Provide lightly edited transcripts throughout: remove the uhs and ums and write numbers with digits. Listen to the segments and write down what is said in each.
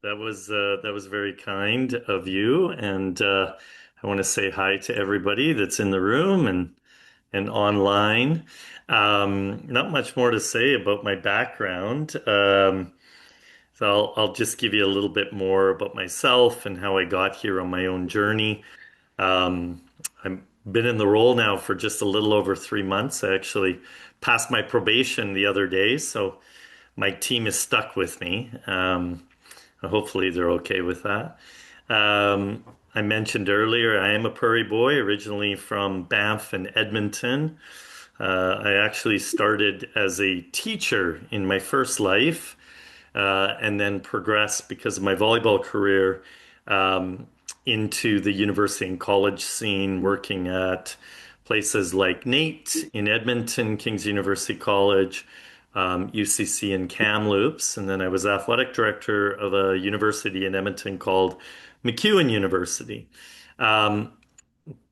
That was very kind of you, and I want to say hi to everybody that's in the room and online. Not much more to say about my background. So I'll just give you a little bit more about myself and how I got here on my own journey. Um, I've been in the role now for just a little over 3 months. I actually passed my probation the other day, so my team is stuck with me. Hopefully they're okay with that. Um, I mentioned earlier, I am a Prairie boy, originally from Banff and Edmonton. I actually started as a teacher in my first life, and then progressed because of my volleyball career um, into the university and college scene, working at places like NAIT in Edmonton, King's University College, UCC and Kamloops. And then I was athletic director of a university in Edmonton called MacEwan University. Um,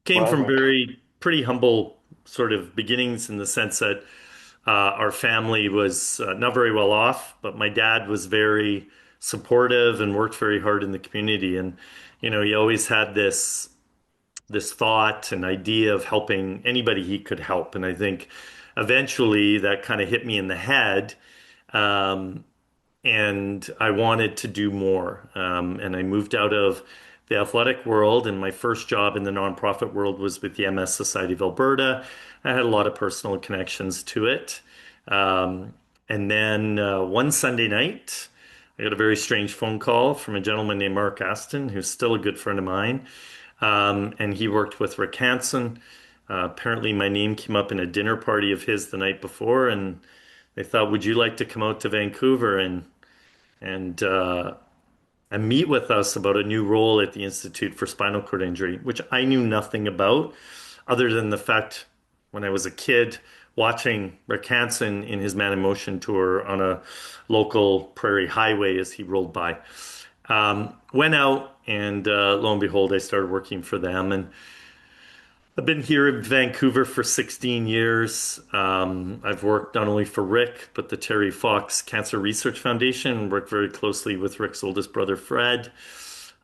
Came from Wow. very pretty humble sort of beginnings in the sense that our family was not very well off, but my dad was very supportive and worked very hard in the community. And, he always had this thought and idea of helping anybody he could help. And I think eventually that kind of hit me in the head. Um, and I wanted to do more. And I moved out of the athletic world, and my first job in the nonprofit world was with the MS Society of Alberta. I had a lot of personal connections to it. Um, and then one Sunday night, I got a very strange phone call from a gentleman named Mark Aston, who's still a good friend of mine. And he worked with Rick Hansen. Apparently, my name came up in a dinner party of his the night before, and they thought, "Would you like to come out to Vancouver and and meet with us about a new role at the Institute for Spinal Cord Injury," which I knew nothing about, other than the fact when I was a kid watching Rick Hansen in his Man in Motion tour on a local prairie highway as he rolled by. Went out and lo and behold, I started working for them. And I've been here in Vancouver for 16 years. I've worked not only for Rick, but the Terry Fox Cancer Research Foundation, worked very closely with Rick's oldest brother, Fred.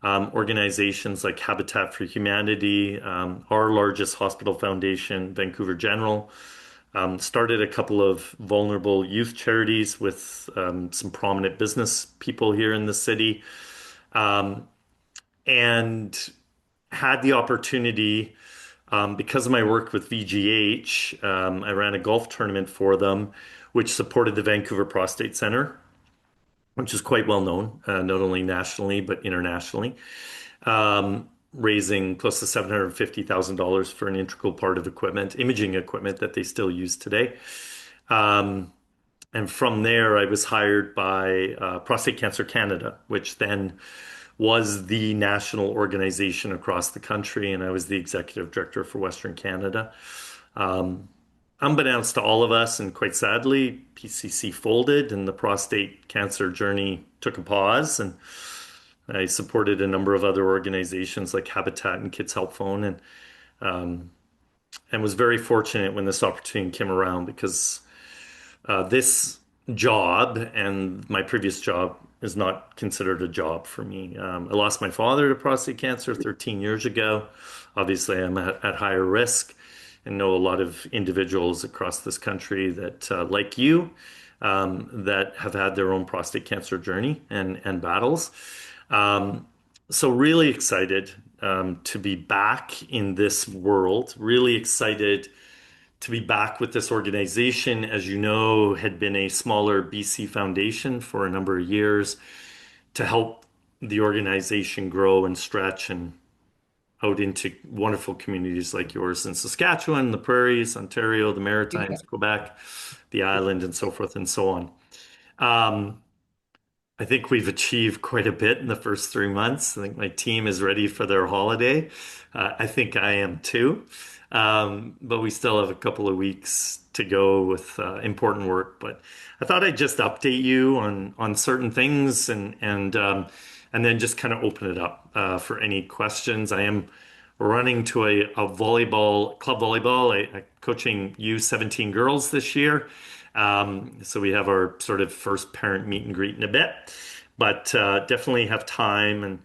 Organizations like Habitat for Humanity, our largest hospital foundation, Vancouver General. Started a couple of vulnerable youth charities with some prominent business people here in the city. Um, and had the opportunity, because of my work with VGH, I ran a golf tournament for them, which supported the Vancouver Prostate Center, which is quite well known, not only nationally, but internationally, raising close to $750,000 for an integral part of equipment, imaging equipment that they still use today. Um, and from there, I was hired by Prostate Cancer Canada, which then was the national organization across the country, and I was the executive director for Western Canada. Um, Unbeknownst to all of us, and quite sadly, PCC folded, and the prostate cancer journey took a pause. And I supported a number of other organizations like Habitat and Kids Help Phone, um, and was very fortunate when this opportunity came around because this job and my previous job is not considered a job for me. I lost my father to prostate cancer 13 years ago. Obviously, I'm at higher risk and know a lot of individuals across this country that, like you, that have had their own prostate cancer journey and battles. Um, so really excited to be back in this world. Really excited to be back with this organization. As you know, had been a smaller BC foundation for a number of years to help the organization grow and stretch and out into wonderful communities like yours in Saskatchewan, the Prairies, Ontario, the Yeah. Maritimes, Quebec, the island, and so forth and so on. Um, I think we've achieved quite a bit in the first 3 months. I think my team is ready for their holiday. I think I am too. But we still have a couple of weeks to go with important work. But I thought I'd just update you on certain things and then just kind of open it up for any questions. I am running to a volleyball club volleyball, coaching U17 girls this year. So we have our sort of first parent meet and greet in a bit. but definitely have time and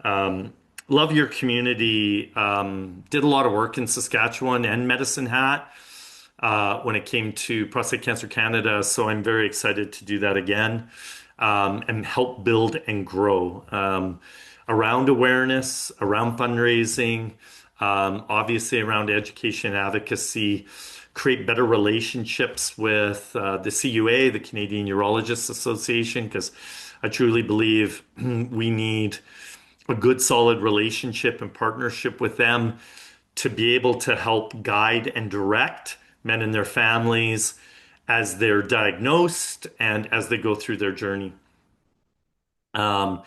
um, love your community. Did a lot of work in Saskatchewan and Medicine Hat when it came to Prostate Cancer Canada. So I'm very excited to do that again and help build and grow around awareness, around fundraising, obviously around education advocacy, create better relationships with the CUA, the Canadian Urologists Association, because I truly believe we need a good, solid relationship and partnership with them to be able to help guide and direct men and their families as they're diagnosed and as they go through their journey. Um,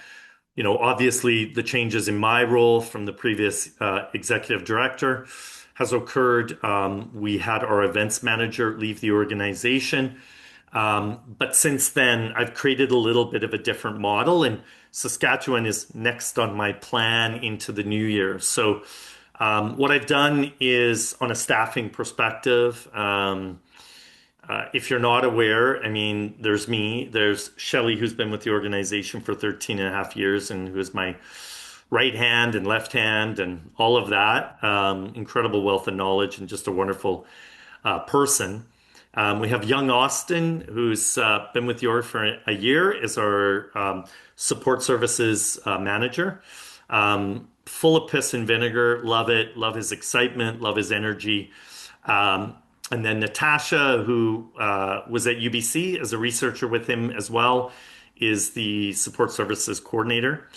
Obviously, the changes in my role from the previous executive director has occurred. We had our events manager leave the organization. But since then, I've created a little bit of a different model, and Saskatchewan is next on my plan into the new year. So, what I've done is on a staffing perspective. If you're not aware, I mean, there's me, there's Shelley, who's been with the organization for 13 and a half years and who is my right hand and left hand and all of that. Incredible wealth of knowledge and just a wonderful person. We have young Austin, who's been with the org for a year, is our support services manager. Full of piss and vinegar, love it, love his excitement, love his energy. Um, and then Natasha, who was at UBC as a researcher with him as well, is the support services coordinator.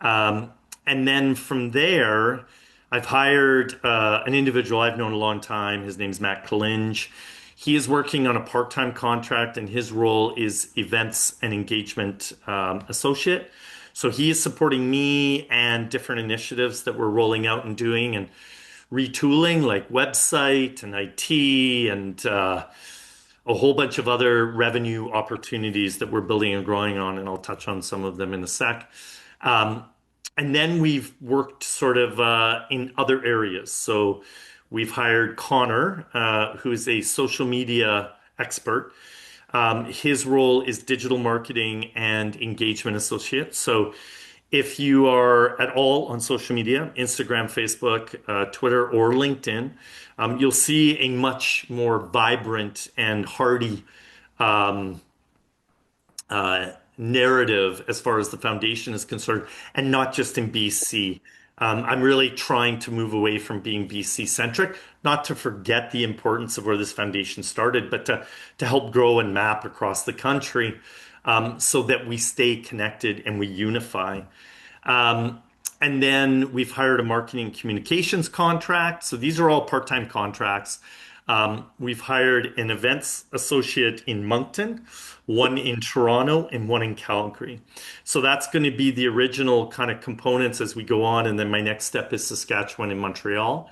Um, and then from there, I've hired an individual I've known a long time. His name's Matt Kalinge. He is working on a part-time contract, and his role is events and engagement associate. So he is supporting me and different initiatives that we're rolling out and doing and retooling, like website and IT and a whole bunch of other revenue opportunities that we're building and growing on. And I'll touch on some of them in a sec. Um, and then we've worked sort of in other areas. So we've hired Connor, who's a social media expert. His role is digital marketing and engagement associate. So if you are at all on social media, Instagram, Facebook, Twitter, or LinkedIn, you'll see a much more vibrant and hearty um, narrative as far as the foundation is concerned, and not just in BC. I'm really trying to move away from being BC centric, not to forget the importance of where this foundation started, but to help grow and map across the country so that we stay connected and we unify. Um, and then we've hired a marketing communications contract. So these are all part-time contracts. We've hired an events associate in Moncton, one in Toronto, and one in Calgary. So that's going to be the original kind of components as we go on. And then my next step is Saskatchewan and Montreal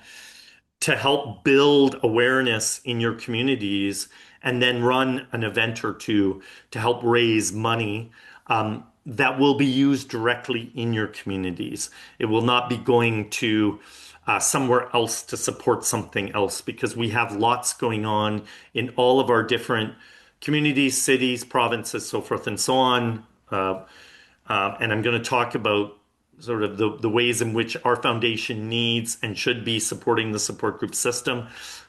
to help build awareness in your communities and then run an event or two to help raise money that will be used directly in your communities. It will not be going to somewhere else to support something else because we have lots going on in all of our different communities, cities, provinces, so forth and so on. And I'm going to talk about sort of the ways in which our foundation needs and should be supporting the support group system,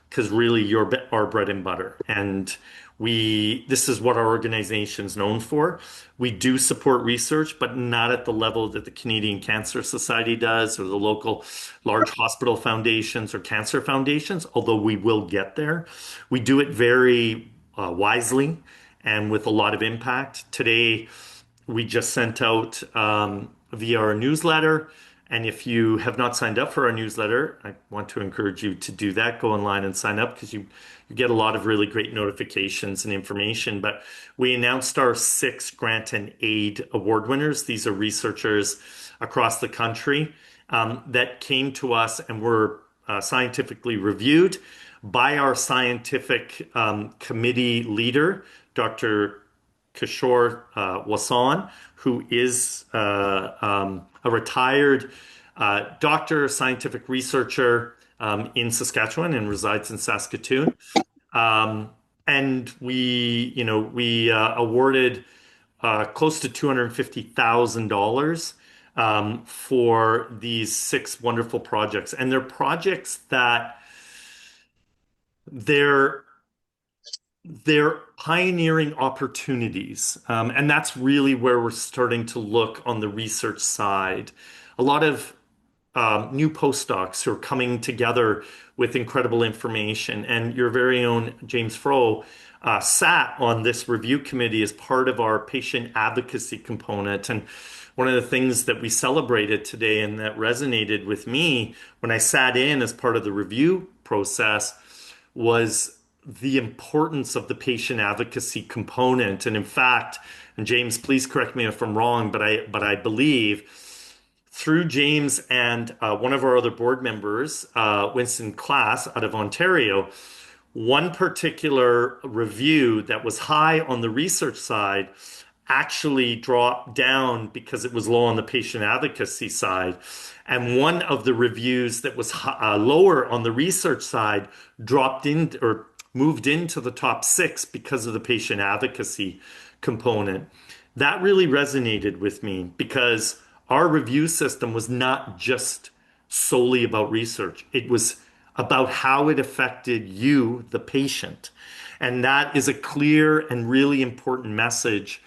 because really you're our bread and butter. And this is what our organization is known for. We do support research, but not at the level that the Canadian Cancer Society does or the local large hospital foundations or cancer foundations, although we will get there. We do it very wisely and with a lot of impact. Today, we just sent out via our newsletter. And if you have not signed up for our newsletter, I want to encourage you to do that. Go online and sign up because you get a lot of really great notifications and information. But we announced our 6 grant and aid award winners. These are researchers across the country that came to us and were scientifically reviewed by our scientific committee leader, Dr. Kishore Wasan, who is a retired doctor, scientific researcher in Saskatchewan and resides in Saskatoon. And we awarded close to $250,000 for these six wonderful projects. And they're projects that they're they're pioneering opportunities. And that's really where we're starting to look on the research side. A lot of new postdocs who are coming together with incredible information. And your very own James Froh sat on this review committee as part of our patient advocacy component. And one of the things that we celebrated today and that resonated with me when I sat in as part of the review process was the importance of the patient advocacy component. And in fact, and James, please correct me if I'm wrong, but I believe through James and one of our other board members, Winston Class out of Ontario, one particular review that was high on the research side actually dropped down because it was low on the patient advocacy side. And one of the reviews that was lower on the research side dropped in or moved into the top six because of the patient advocacy component. That really resonated with me because our review system was not just solely about research. It was about how it affected you, the patient. And that is a clear and really important message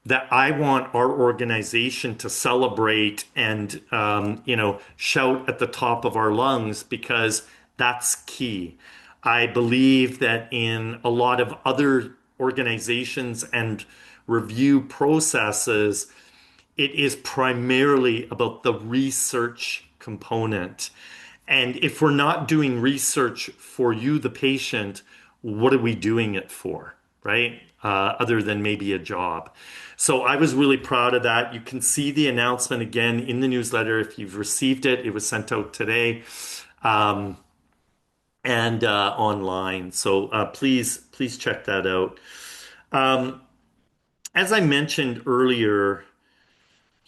that I want our organization to celebrate and, shout at the top of our lungs because that's key. I believe that in a lot of other organizations and review processes, it is primarily about the research component. And if we're not doing research for you, the patient, what are we doing it for, right? Other than maybe a job. So I was really proud of that. You can see the announcement again in the newsletter if you've received it. It was sent out today and online. So please check that out. As I mentioned earlier,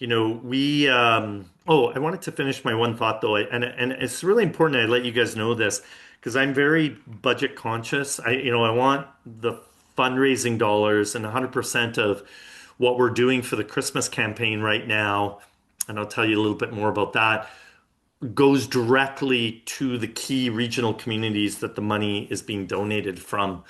I wanted to finish my one thought though, and it's really important I let you guys know this because I'm very budget conscious. I want the fundraising dollars and 100% of what we're doing for the Christmas campaign right now, and I'll tell you a little bit more about that, goes directly to the key regional communities that the money is being donated from.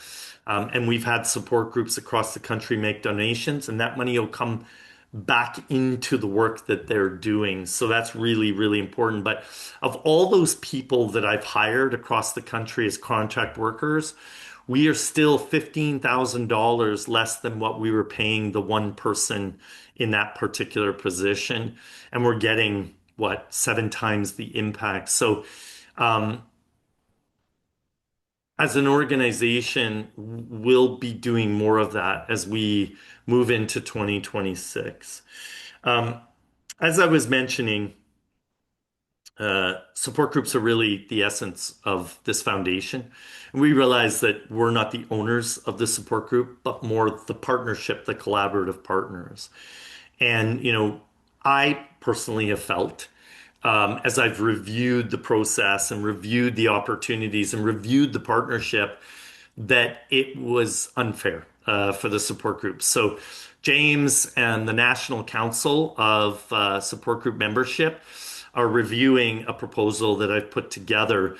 And we've had support groups across the country make donations, and that money will come back into the work that they're doing. So that's really, really important. But of all those people that I've hired across the country as contract workers, we are still $15,000 less than what we were paying the one person in that particular position. And we're getting, what, 7 times the impact. So as an organization, we'll be doing more of that as we move into 2026. As I was mentioning, support groups are really the essence of this foundation. And we realize that we're not the owners of the support group, but more the partnership, the collaborative partners. And, I personally have felt as I've reviewed the process and reviewed the opportunities and reviewed the partnership, that it was unfair for the support groups. So James and the National Council of Support Group Membership are reviewing a proposal that I've put together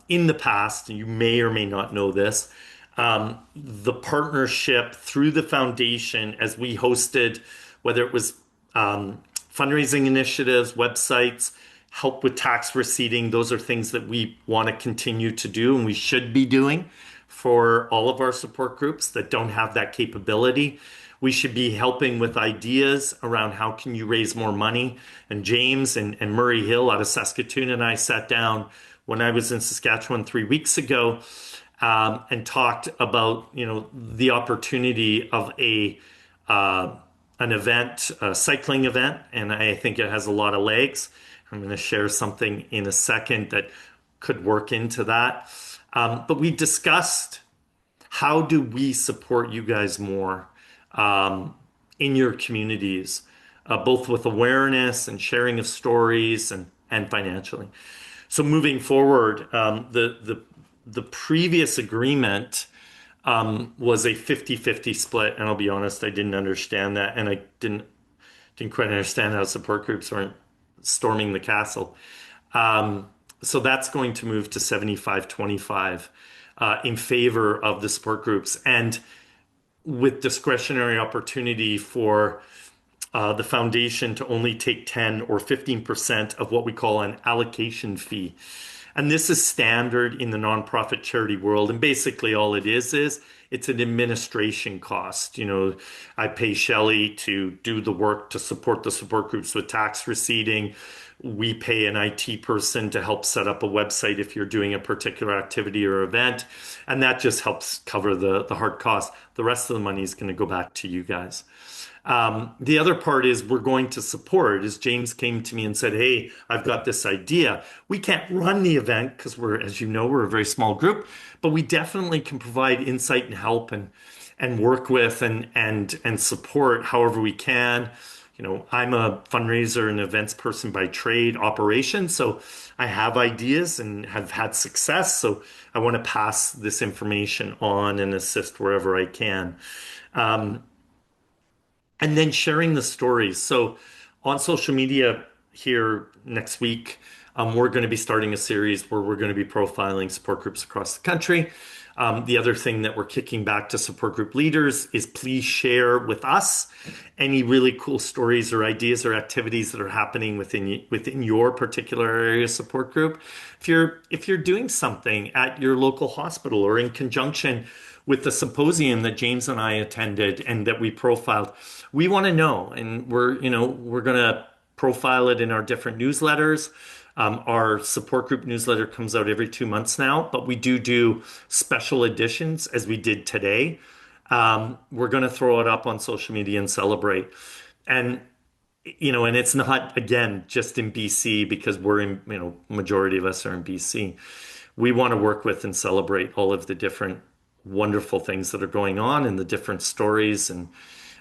in the past. You may or may not know this. The partnership through the foundation, as we hosted, whether it was fundraising initiatives, websites, help with tax receipting. Those are things that we want to continue to do and we should be doing for all of our support groups that don't have that capability. We should be helping with ideas around how can you raise more money. And James and Murray Hill out of Saskatoon and I sat down when I was in Saskatchewan 3 weeks ago and talked about the opportunity of an event, a cycling event, and I think it has a lot of legs. I'm going to share something in a second that could work into that. But we discussed how do we support you guys more in your communities, both with awareness and sharing of stories and financially. So moving forward, the previous agreement was a 50-50 split. And I'll be honest, I didn't understand that. And I didn't quite understand how support groups weren't storming the castle. So that's going to move to 75-25 in favor of the support groups. And with discretionary opportunity for the foundation to only take 10 or 15% of what we call an allocation fee. And this is standard in the nonprofit charity world. And basically all it is it's an administration cost. You know, I pay Shelley to do the work to support the support groups with tax receipting. We pay an IT person to help set up a website if you're doing a particular activity or event. And that just helps cover the hard cost. The rest of the money is going to go back to you guys. The other part is we're going to support, as James came to me and said, hey, I've got this idea. We can't run the event because we're, as you know, we're a very small group, but we definitely can provide insight and help and work with and support however we can. You know, I'm a fundraiser and events person by trade, operations, so I have ideas and have had success. So I want to pass this information on and assist wherever I can. And then sharing the stories. So on social media here next week, we're going to be starting a series where we're going to be profiling support groups across the country. The other thing that we're kicking back to support group leaders is please share with us any really cool stories or ideas or activities that are happening within your particular area support group. If you're doing something at your local hospital or in conjunction with the symposium that James and I attended and that we profiled, we want to know, and we're going to profile it in our different newsletters. Our support group newsletter comes out every 2 months now, but we do special editions as we did today. We're going to throw it up on social media and celebrate. And, and it's not, again, just in BC because we're in, majority of us are in BC. We want to work with and celebrate all of the different wonderful things that are going on and the different stories and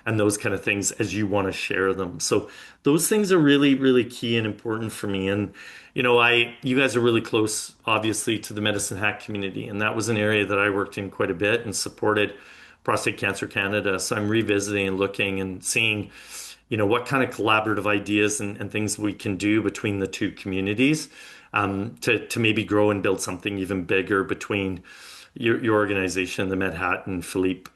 those kind of things as you want to share them. So those things are really, really key and important for me. And, you guys are really close, obviously, to the Medicine Hat community. And that was an area that I worked in quite a bit and supported Prostate Cancer Canada. So I'm revisiting and looking and seeing, what kind of collaborative ideas and things we can do between the two communities to maybe grow and build something even bigger between your organization, the Med Hat, and Philippe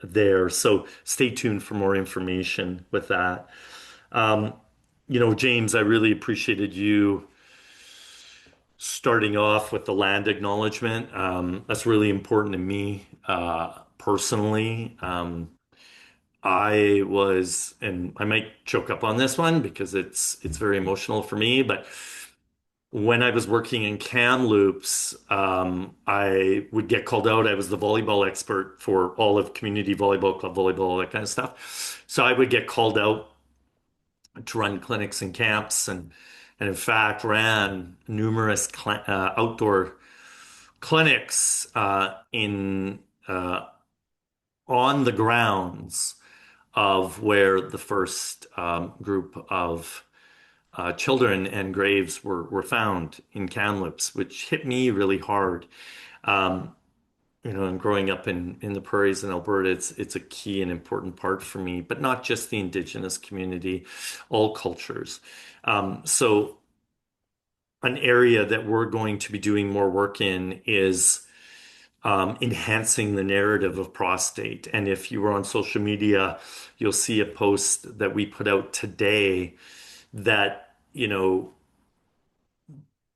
there. So stay tuned for more information with that. James, I really appreciated you starting off with the land acknowledgement. That's really important to me personally. And I might choke up on this one because it's very emotional for me, but when I was working in Kamloops, I would get called out. I was the volleyball expert for all of community volleyball, club volleyball, that kind of stuff. So I would get called out to run clinics and camps, and in fact ran numerous outdoor clinics in on the grounds of where the first group of children and graves were found in Kamloops, which hit me really hard. And growing up in the prairies in Alberta, it's a key and important part for me, but not just the Indigenous community, all cultures. So an area that we're going to be doing more work in is enhancing the narrative of prostate. And if you were on social media, you'll see a post that we put out today that,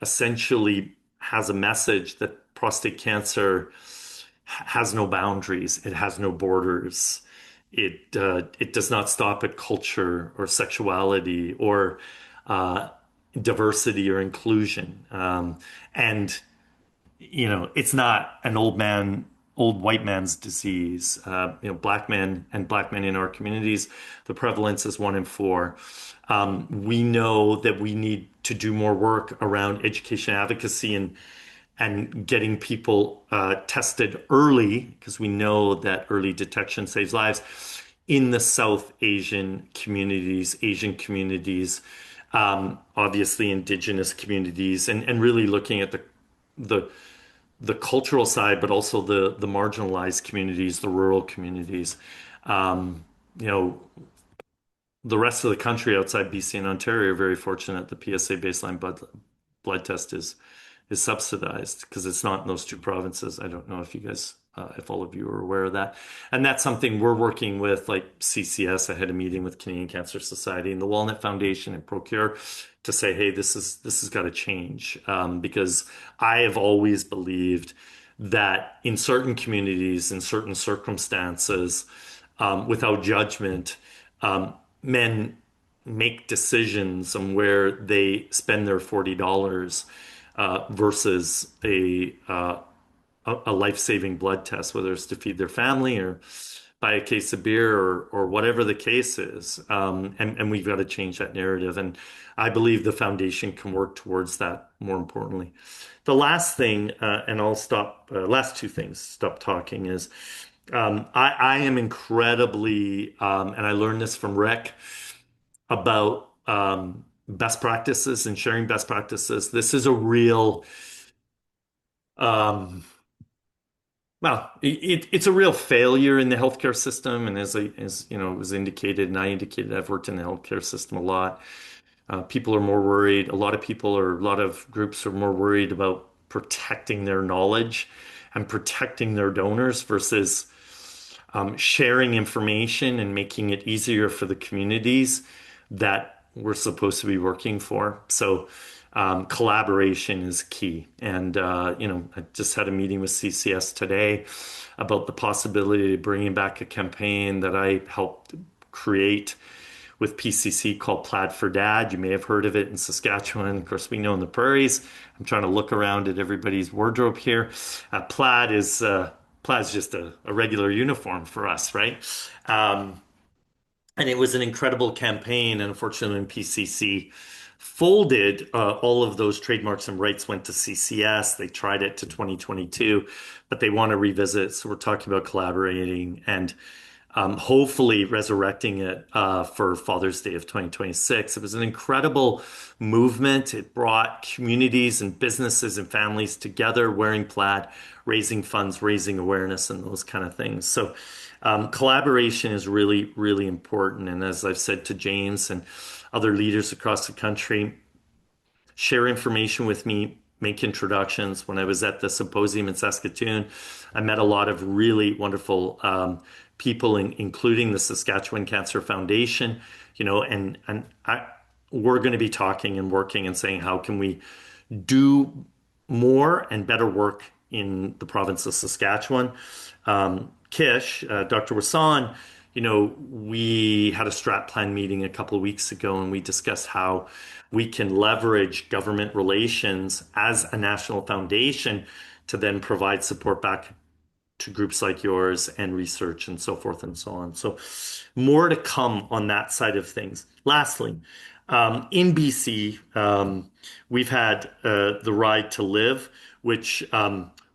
essentially has a message that prostate cancer has no boundaries. It has no borders. It does not stop at culture or sexuality or diversity or inclusion. And it's not an old white man's disease. Black men in our communities, the prevalence is 1 in 4. We know that we need to do more work around education advocacy and getting people tested early, because we know that early detection saves lives in the South Asian communities, obviously Indigenous communities, and really looking at the the cultural side, but also the marginalized communities, the rural communities. Um, you know, the rest of the country outside BC and Ontario are very fortunate. The PSA baseline blood test is subsidized because it's not in those two provinces. I don't know if you guys, if all of you are aware of that. And that's something we're working with, like CCS. I had a meeting with Canadian Cancer Society and the Walnut Foundation and Procure to say, hey, this has got to change, because I have always believed that in certain communities, in certain circumstances, without judgment, men make decisions on where they spend their $40 versus a life-saving blood test, whether it's to feed their family or buy a case of beer or whatever the case is. And we've got to change that narrative. And I believe the foundation can work towards that more importantly. The last thing, and I'll stop, last two things, stop talking is I am incredibly, and I learned this from Rick, about best practices and sharing best practices. This is a real, um, well, it's a real failure in the healthcare system. And as you know, it was indicated, and I indicated, I've worked in the healthcare system a lot. People are more worried. A lot of people or a lot of groups are more worried about protecting their knowledge and protecting their donors versus sharing information and making it easier for the communities that we're supposed to be working for. So collaboration is key. And I just had a meeting with CCS today about the possibility of bringing back a campaign that I helped create with PCC called Plaid for Dad. You may have heard of it in Saskatchewan. Of course, we know in the prairies. I'm trying to look around at everybody's wardrobe here. Plaid's just a regular uniform for us, right? And it was an incredible campaign. And unfortunately, when PCC folded, all of those trademarks and rights went to CCS. They tried it to 2022, but they want to revisit. So we're talking about collaborating and hopefully resurrecting it for Father's Day of 2026. It was an incredible movement. It brought communities and businesses and families together wearing plaid, raising funds, raising awareness, and those kind of things. So collaboration is really, really important. And as I've said to James and other leaders across the country, share information with me, make introductions. When I was at the symposium in Saskatoon, I met a lot of really wonderful people, including the Saskatchewan Cancer Foundation, we're going to be talking and working and saying, how can we do more and better work in the province of Saskatchewan? Kish, Dr. Wasan, we had a strat plan meeting a couple of weeks ago and we discussed how we can leverage government relations as a national foundation to then provide support back to groups like yours and research and so forth and so on. So more to come on that side of things. Lastly, in BC, we've had the Ride to Live, which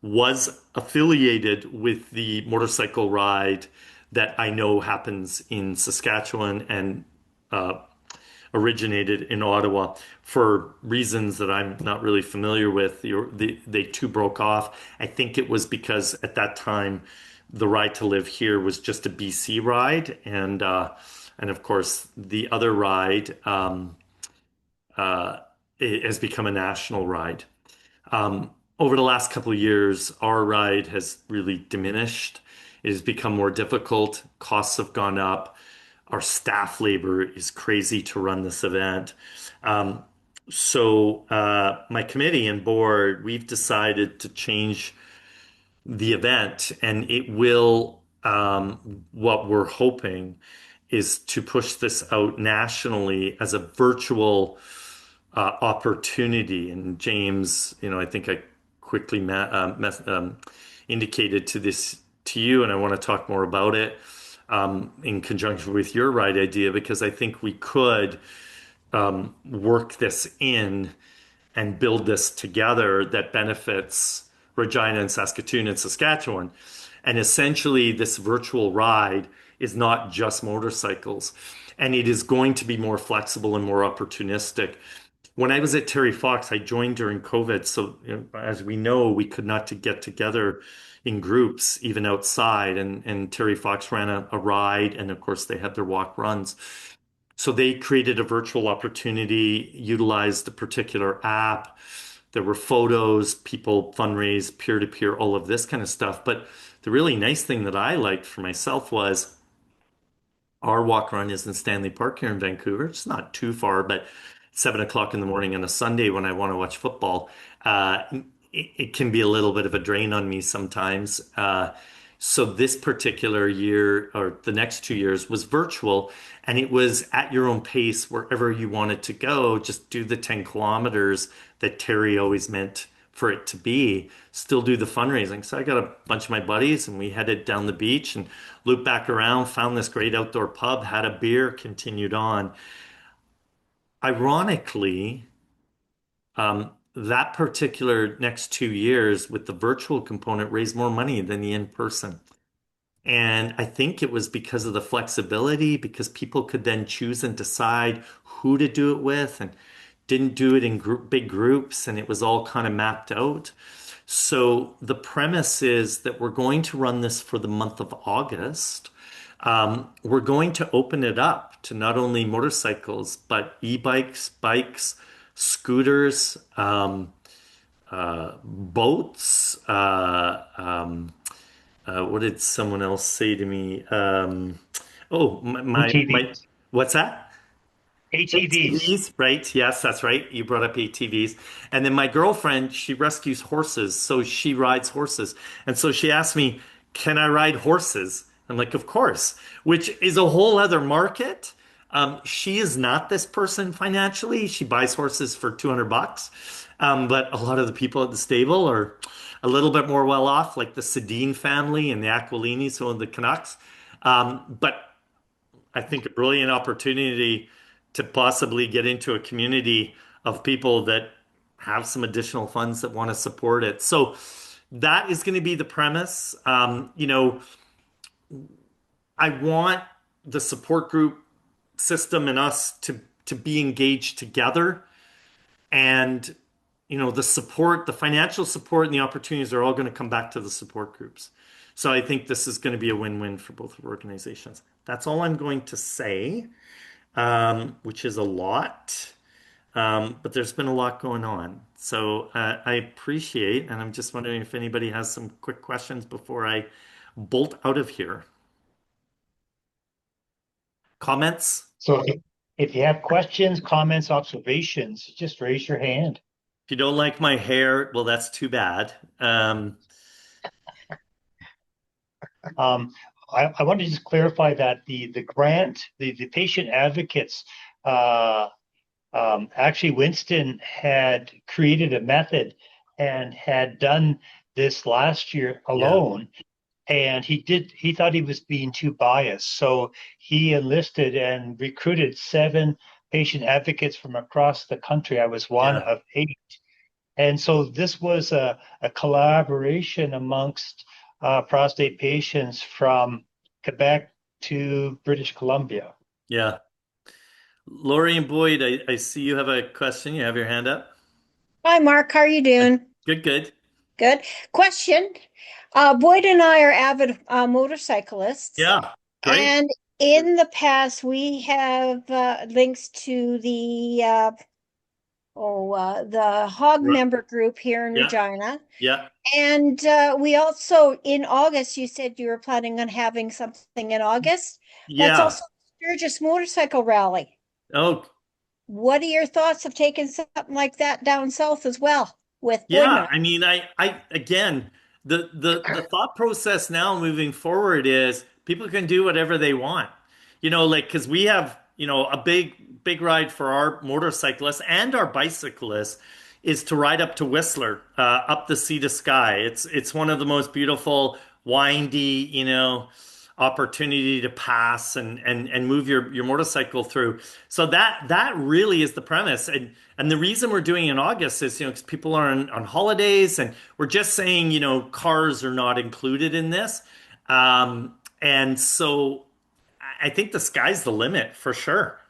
was affiliated with the motorcycle ride that I know happens in Saskatchewan and originated in Ottawa for reasons that I'm not really familiar with. They two broke off. I think it was because at that time the Ride to Live here was just a BC ride, and of course the other ride it has become a national ride. Over the last couple of years, our ride has really diminished. It has become more difficult. Costs have gone up. Our staff labor is crazy to run this event. So my committee and board, we've decided to change the event, and it will, what we're hoping is to push this out nationally as a virtual opportunity. And James, I think I quickly indicated to you, and I want to talk more about it in conjunction with your right idea, because I think we could work this in and build this together that benefits Regina and Saskatoon and Saskatchewan. And essentially, this virtual ride is not just motorcycles, and it is going to be more flexible and more opportunistic. when I was at Terry Fox, I joined during COVID. So, as we know, we could not to get together in groups, even outside. And Terry Fox ran a ride, and of course, they had their walk runs. So they created a virtual opportunity, utilized a particular app. There were photos, people fundraise, peer-to-peer, all of this kind of stuff. But the really nice thing that I liked for myself was our walk run is in Stanley Park here in Vancouver. It's not too far, but 7 o'clock in the morning on a Sunday when I want to watch football, it can be a little bit of a drain on me sometimes. So this particular year or the next 2 years was virtual, and it was at your own pace wherever you wanted to go. Just do the 10 kilometers that Terry always meant for it to be, still do the fundraising. So I got a bunch of my buddies and we headed down the beach and looped back around, found this great outdoor pub, had a beer, continued on. Ironically, that particular next 2 years with the virtual component raised more money than the in-person. And I think it was because of the flexibility, because people could then choose and decide who to do it with and didn't do it in big groups, and it was all kind of mapped out. So the premise is that we're going to run this for the month of August. We're going to open it up to not only motorcycles, but e-bikes, bikes, scooters, boats. What did someone else say to me? Oh, ATVs. what's that? ATVs. ATVs, right? Yes, that's right. You brought up ATVs. And then my girlfriend, she rescues horses, so she rides horses. And so she asked me, "Can I ride horses?" I'm like, "Of course," which is a whole other market. She is not this person financially. She buys horses for 200 bucks. But a lot of the people at the stable are a little bit more well off, like the Sedin family and the Aquilinis, so the Canucks. But I think a brilliant opportunity to possibly get into a community of people that have some additional funds that want to support it. So that is going to be the premise. I want the support group system and us to be engaged together, and the support, the financial support, and the opportunities are all going to come back to the support groups. So I think this is going to be a win-win for both organizations. That's all I'm going to say, which is a lot. But there's been a lot going on. So I appreciate, and I'm just wondering if anybody has some quick questions before I bolt out of here. Comments? So if you have questions, comments, observations, just raise your hand. If you don't like my hair, well, that's too bad. Um, I want to just clarify that the grant, the patient advocates, actually Winston had created a method and had done this last year Yeah, alone. And he thought he was being too biased. So he enlisted and recruited 7 patient advocates from across the country. I was one yeah, of 8. And so this was a collaboration amongst prostate patients from Quebec to British Columbia. yeah. Lori and Boyd, I see you have a question. You have your hand up. Hi, Mark. How are you doing? Good, good. Good. Question. Boyd and I are avid motorcyclists, Yeah, great. and in the past, we have links to the Hog Right. member group here in Yeah, Regina. yeah, And we also, in August, you said you were planning on having something in August. That's yeah. also Sturgis Motorcycle Rally. Oh, What are your thoughts of taking something like that down south as well with Boyd and yeah. I? I mean, I again, the thought process now moving forward is people can do whatever they want. Like because we have, a big ride for our motorcyclists and our bicyclists is to ride up to Whistler, up the sea to sky. It's one of the most beautiful, windy, opportunity to pass and move your motorcycle through. So that really is the premise. And the reason we're doing it in August is, 'cause people are on holidays, and we're just saying, cars are not included in this. And so I think the sky's the limit for sure.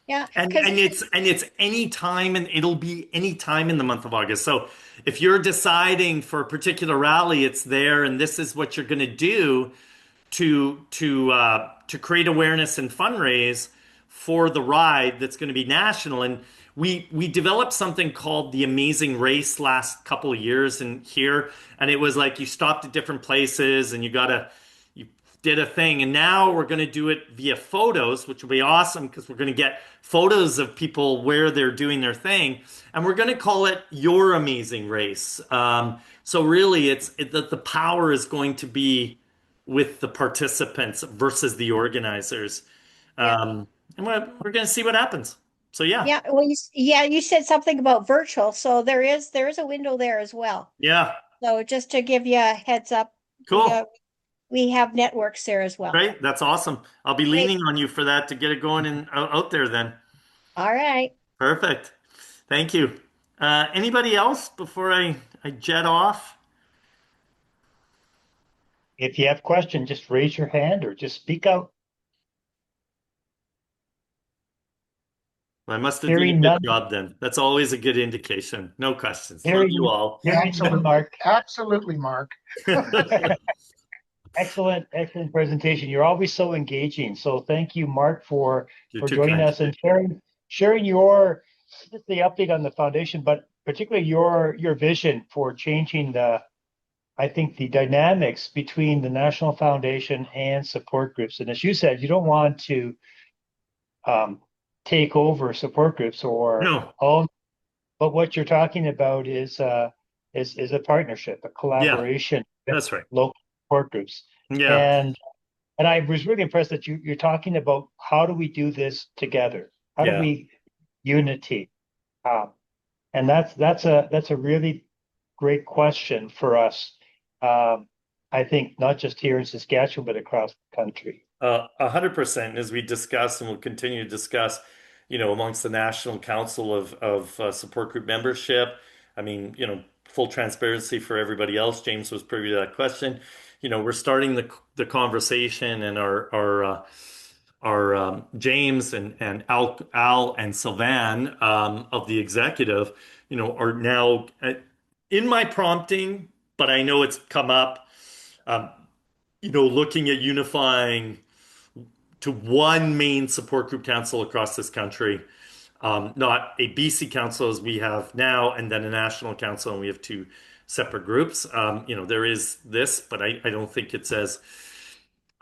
Yeah, And because it's any time, and it'll be any time in the month of August. So if you're deciding for a particular rally, it's there, and this is what you're going to do to create awareness and fundraise for the ride that's going to be national. And we developed something called the Amazing Race last couple of years in here, and it was like you stopped at different places and you did a thing. And now we're going to do it via photos, which will be awesome because we're going to get photos of people where they're doing their thing, and we're going to call it Your Amazing Race. So really, the power is going to be with the participants versus the organizers. yeah, And we're going to see what happens. So yeah, yeah. Well, you said something about virtual, so there is a window there as well. yeah, So just to give you a heads up, we cool. got we have networks there as well. Great. That's awesome. I'll be Great. leaning on you for that to get it going and out there then. All right. Perfect. Thank you. Anybody else before I jet off? If you have questions, just raise your hand or just speak out. I must have done a Hearing good none, job then. That's always a good indication. No questions. Love you hearing, all. hearing none, Mark. Absolutely, Mark. Excellent presentation. You're always so engaging. So thank you, Mark, for You're too joining kind. us and sharing your just the update on the foundation, but particularly your vision for changing I think the dynamics between the National Foundation and support groups. And as you said, you don't want to take over support groups or No. own, but what you're talking about is a partnership, a Yeah, collaboration with that's right. local support groups. Yeah. And I was really impressed that you're talking about how do we do this together? How do Yeah. we unity? And that's a really great question for us. I think not just here in Saskatchewan, but across the country. 100%, as we discuss and will continue to discuss, amongst the National Council of Support Group Membership. I mean, full transparency for everybody else. James was privy to that question. We're starting the conversation, and our James and Al and Sylvan of the executive, are now in my prompting, but I know it's come up. Um, looking at unifying to one main support group council across this country, not a BC council as we have now, and then a national council, and we have two separate groups. There is this, but I don't think it's as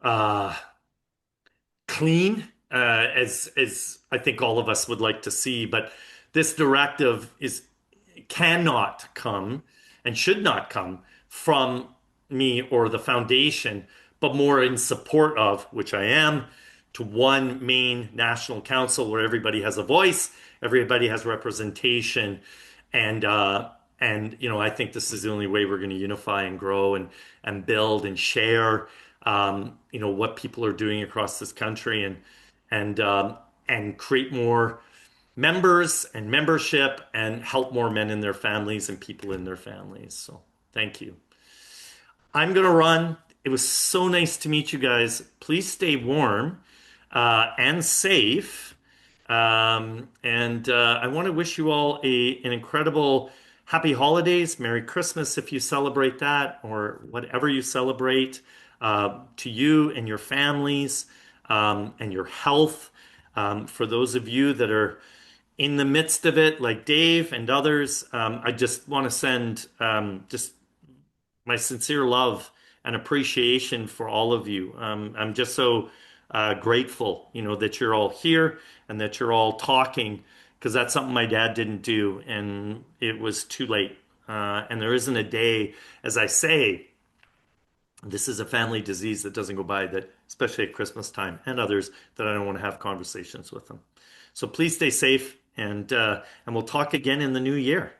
uh, clean as I think all of us would like to see. But this directive cannot come and should not come from me or the foundation, but more in support of, which I am, to one main national council where everybody has a voice, everybody has representation, and I think this is the only way we're going to unify and grow and build and share what people are doing across this country and create more members and membership and help more men in their families and people in their families. So thank you. I'm going to run. It was so nice to meet you guys. Please stay warm and safe. And I want to wish you all an incredible happy holidays, Merry Christmas if you celebrate that, or whatever you celebrate, to you and your families and your health. For those of you that are in the midst of it, like Dave and others, I just want to send just my sincere love and appreciation for all of you. I'm just so grateful, that you're all here and that you're all talking, because that's something my dad didn't do, and it was too late. And there isn't a day, as I say, this is a family disease that doesn't go by, that, especially at Christmas time and others, that I don't want to have conversations with them. So please stay safe, and we'll talk again in the new year.